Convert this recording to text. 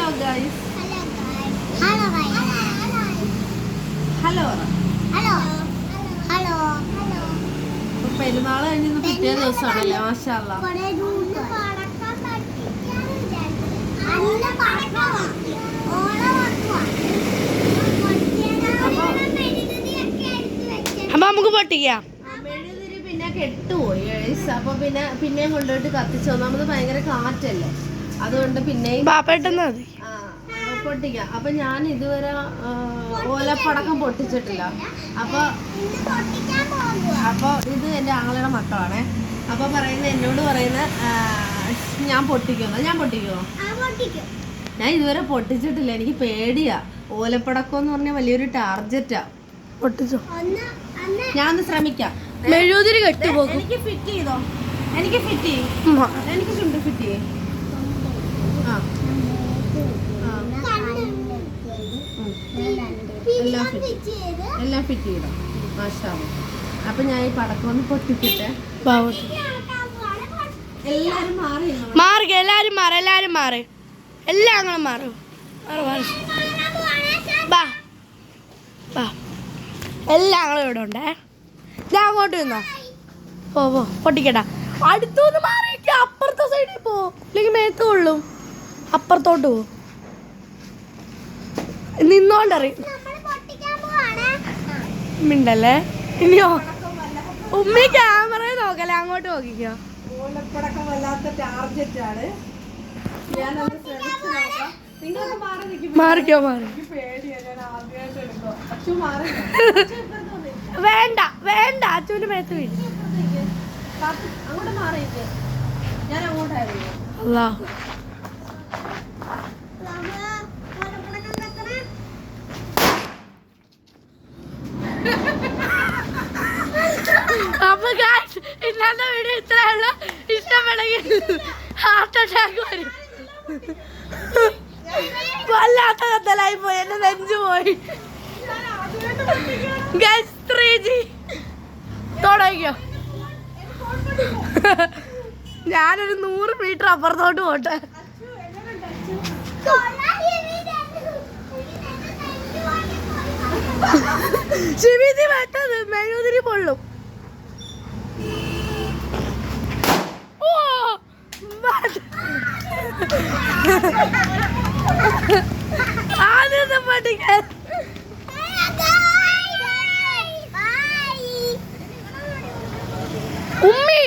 Hello guys. Hello hello. Hello. പെരുന്നാൾ കഴിഞ്ഞ പിറ്റേ ദിവസമാണല്ലേ? മാഷാ അല്ലാ. അപ്പൊ നമുക്ക് പൊട്ടിക്കാം. മെഴുകുതിരി പിന്നെ കെട്ടുപോയി ഗൈസ്. അപ്പൊ പിന്നെയും കൊണ്ടുപോയിട്ട് കത്തിച്ചു. ഒന്നാമത് ഭയങ്കര കാറ്റല്ലേ, അതുകൊണ്ട് പിന്നെയും പൊട്ടിക്കാം. അപ്പൊ ഞാൻ ഇതുവരെ ഓലപ്പടക്കം പൊട്ടിച്ചിട്ടില്ല. അപ്പൊ ഇത് എൻ്റെ ആങ്ങളുടെ മക്കളാണേ. അപ്പൊ എന്നോട് പറയുന്ന ഞാൻ പൊട്ടിക്കുമോ? ഞാൻ ഇതുവരെ പൊട്ടിച്ചിട്ടില്ല. എനിക്ക് പേടിയാ. ഓലപ്പടക്കം എന്ന് പറഞ്ഞാൽ വലിയൊരു ടാർജറ്റാ. പൊട്ടിച്ചോ? ഞാൻ ഒന്ന് ശ്രമിക്കാം. മെഴുകുതിരി കെട്ടുപോകും. എനിക്ക് ഫിറ്റ് ചെയ്തോ? എനിക്ക് ഫിറ്റ് ചെയ്യും. എനിക്ക് ചുണ്ട് ഫിറ്റ് ചെയ്യും. എല്ലാം ഫിറ്റ് ചെയ്തോ? മാഷാ അല്ലാ. അപ്പൊ ഞാൻ ഈ പടക്കം ഒന്ന് പൊട്ടിച്ചിട്ട് എല്ലാരും മാറി എല്ലാരും മാറി എല്ലാം ഞങ്ങൾ മാറും. എല്ലാം ഞങ്ങൾ ഇവിടെ ഉണ്ടേ. ഞാൻ അങ്ങോട്ട് നിന്നോ. പോ പൊട്ടിക്കട്ടാ. അടുത്തൊന്ന് മാറിയിരിക്ക. അപ്പുറത്തെ സൈഡിൽ പോ, അല്ലെങ്കിൽ മേത്ത് കൊള്ളും. അപ്പുറത്തോട്ട് പോ. നിന്നോണ്ടറിയും മിണ്ടല്ലേ. ഇനിയോ ഉമ്മി ക്യാമറ നോക്കല്ലേ? അങ്ങോട്ട് നോക്കിക്കോ. ഓലപ്പടക്കം വല്ലാത്ത ടാർജറ്റാണ്. ഞാനത് ശ്രമിച്ചു നോക്കാം. നിങ്ങൾക്ക് മാറിക്കോ. പേടിയാ. ഞാൻ ആദ്യമായിട്ട് എടുക്കോ. അച്ചു മാറി. വേണ്ട അച്ചുവിന്റെ മേത്ത് വീഴും. അങ്ങോട്ട് മാറിയിട്ട് ഞാൻ അങ്ങോട്ടായിരുന്നു. അല്ലാ. അപ്പൊ ഇന്നത്തെ വീഡിയോ ഇത്രയുള്ള. ഇഷ്ടപ്പെടുമെങ്കിൽ ഹാർട്ട് അറ്റാക്ക് വരും. വല്ലാത്ത കത്തലായി പോയി. എന്റെ നെഞ്ചു പോയി. ഗൈസ് 3G തുടങ്ങിയോ? ഞാനൊരു 100 മീറ്റർ അപ്പുറത്തോട്ട് പോട്ടെ. ശിവീതി വെട്ടത് മെഴുകുതിരി പൊള്ളും. ആദ്യത്തെ പഠിക്കാൻ ഉമ്മി